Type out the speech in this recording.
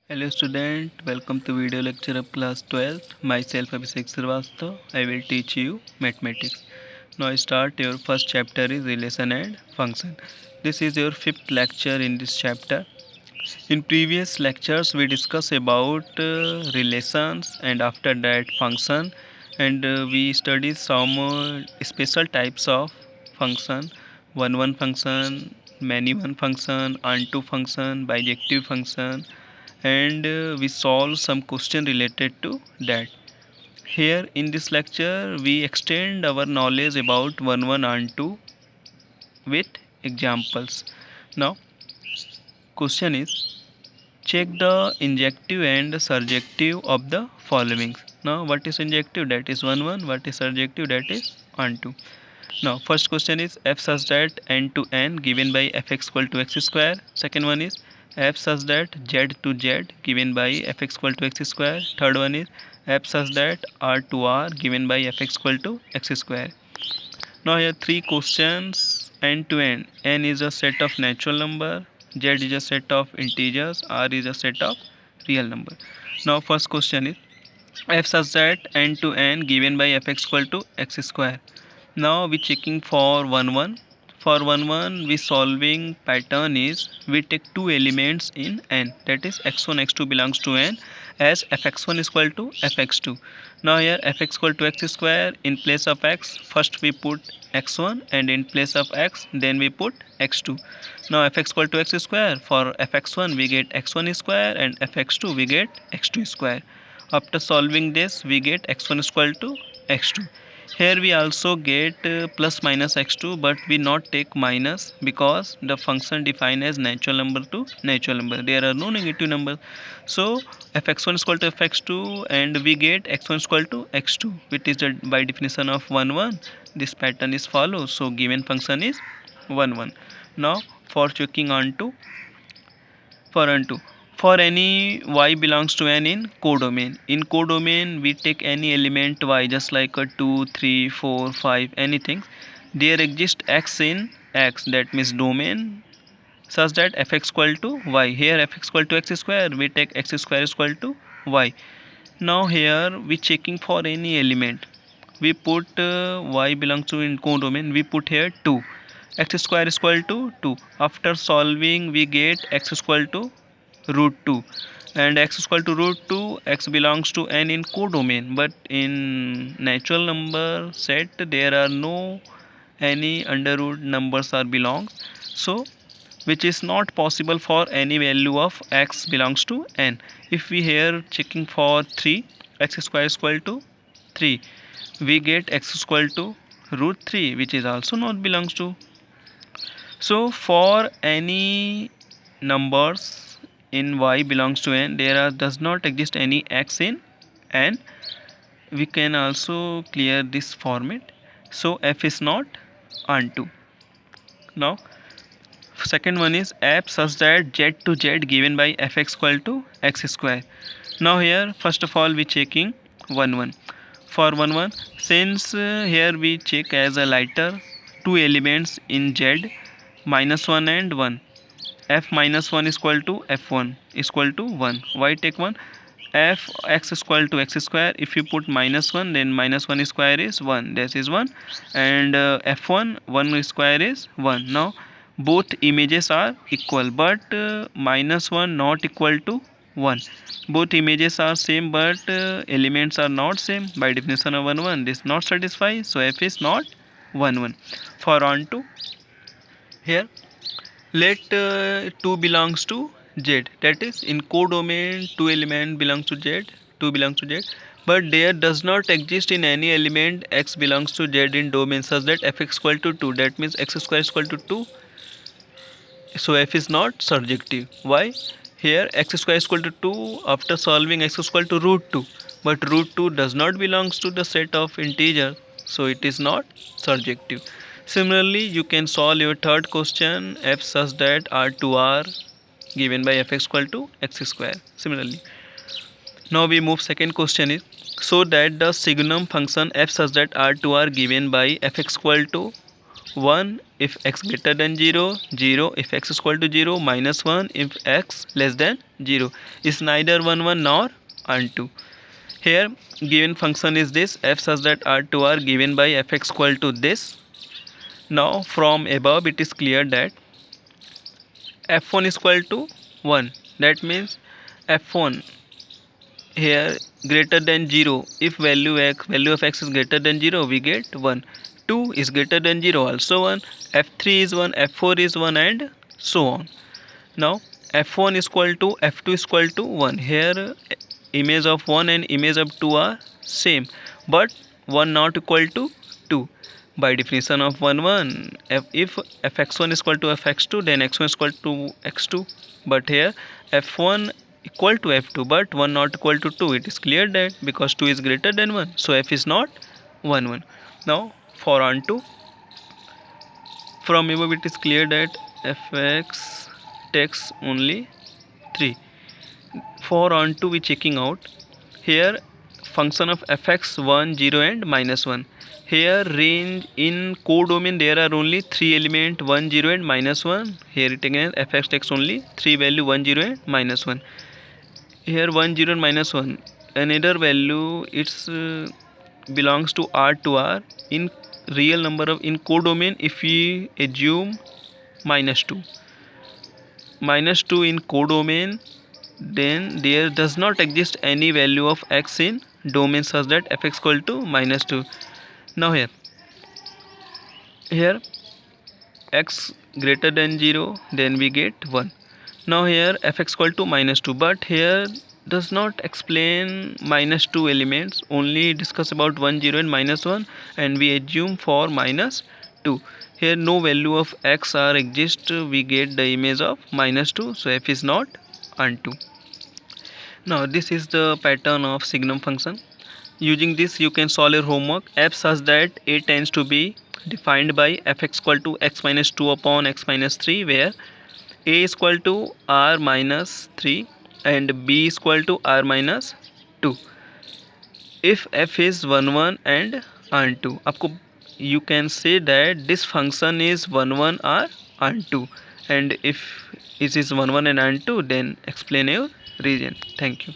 Hello student, welcome to video lecture of class 12th. Myself Abhishek Srivastava. I will teach you mathematics. Now start your first chapter is relation and function. This is your fifth lecture in this chapter. In previous lectures we discussed about relations and after that function and we studied some special types of function, one function, many one function, onto function, bijective function and we solve some question related to that. Here in this lecture we extend our knowledge about one and 2 with examples. Now question is check the injective and surjective of the following. Now what is injective? That is 1. What is surjective? That is on 2. Now first question is f such that n to n given by fx equal to x square. Second one is f such that z to z given by fx equal to x square. Third one is f such that r to r given by fx equal to x square. Now here three questions n to n. N is a set of natural number, z is a set of integers, r is a set of real number. Now first question is f such that n to n given by fx equal to x square. Now we checking for 1 1. For 1 1 we solving pattern is we take two elements in n, that is x1 x2 belongs to n as fx1 is equal to fx2. Now here fx equal to x square, in place of x first we put x1 and in place of x then we put x2. Now fx equal to x square, for fx1 we get x1 square and fx2 we get x2 square. After solving this we get x1 is equal to x2. Here we also get plus minus x2, but we not take minus because the function defined as natural number to natural number. There are no negative numbers. So fx1 is equal to fx2 and we get x1 is equal to x2, which is the, by definition of 1 1. This pattern is follows. So given function is 1 1. Now for checking on to for onto, for any y belongs to n in codomain. In codomain we take any element y just like a 2 3 4 5 anything. There exists x in x, that means domain such that fx equal to y. Here fx equal to x square, we take x square is equal to y. Now here we checking for any element, we put y belongs to in codomain, we put here 2, x square is equal to 2. After solving we get x is equal to root 2 and x is equal to root 2. X belongs to n in codomain, but in natural number set there are no any under root numbers are belongs, so which is not possible for any value of x belongs to n. If we here checking for 3, x square is equal to 3, we get x is equal to root 3, which is also not belongs to. So for any numbers in y belongs to n, there are does not exist any x in n. We can also clear this format. So f is not onto. Now second one is f such that z to z given by fx equal to x square. Now here first of all we checking 1 1. For 1 1, since here we check as a lighter two elements in z minus 1 and 1, f minus 1 is equal to f1 is equal to 1. Why take 1? F x is equal to x square, if you put minus 1 then minus 1 square is 1, this is 1, and f1 1 square is 1. Now both images are equal, but minus 1 not equal to 1. Both images are same, but elements are not same. By definition of 1 1 this not satisfy, so f is not 1 1. For on to here, let 2 belongs to z, that is in codomain 2 element belongs to z, 2 belongs to z, but there does not exist in any element x belongs to z in domain such that fx equal to 2, that means x square is equal to 2, so f is not surjective. Why? Here x square is equal to 2, after solving x is equal to root 2, but root 2 does not belongs to the set of integer, so it is not surjective. Similarly you can solve your third question, f such that r to r given by fx equal to x square. Similarly now we move second question is so that the signum function f such that r to r given by fx equal to 1 if x greater than 0, 0 if x is equal to 0, minus 1 if x less than 0. Is neither 1 1 nor unto. Here given function is this, f such that R2 are given by fx equal to this. Now from above it is clear that f1 is equal to 1. That means f1 here greater than 0. If value of x is greater than 0, we get 1. 2 is greater than 0, also 1. F3 is 1, f4 is 1, and so on. Now f1 is equal to f2 is equal to 1. Here image of 1 and image of 2 are same, but 1 not equal to 2. By definition of 1 1, if fx1 is equal to fx2, then x1 is equal to x2. But here f1 equal to f2, but 1 not equal to 2. It is clear that because 2 is greater than 1, so f is not 1 1. Now for onto, from above it is clear that fx takes only 3. For onto we checking out. Here function of fx 1, 0 and minus 1. Here range in codomain there are only 3 element 1, 0 and minus 1. Here it again fx takes only 3 value 1, 0 and minus 1. Here 1, 0 and minus 1. Another value it's belongs to R to R in real number of in codomain if we assume minus 2. Minus 2 in codomain, then there does not exist any value of x in domain such that fx equal to minus 2. Now here x greater than 0, then we get 1. Now here fx equal to minus 2, but here does not explain minus 2 elements, only discuss about 1, 0 and minus 1, and we assume for minus 2. Here no value of x are exist, we get the image of minus 2, so f is not unto. Now this is the pattern of signum function. Using this you can solve your homework. F such that a tends to be defined by fx equal to x minus 2 upon x minus 3, where a is equal to r minus 3 and b is equal to r minus 2. If f is 1 1 and unto, आपको you can say that this function is 1 1 or unto, and if it is 1 1 and unto, then explain your reason. Thank you.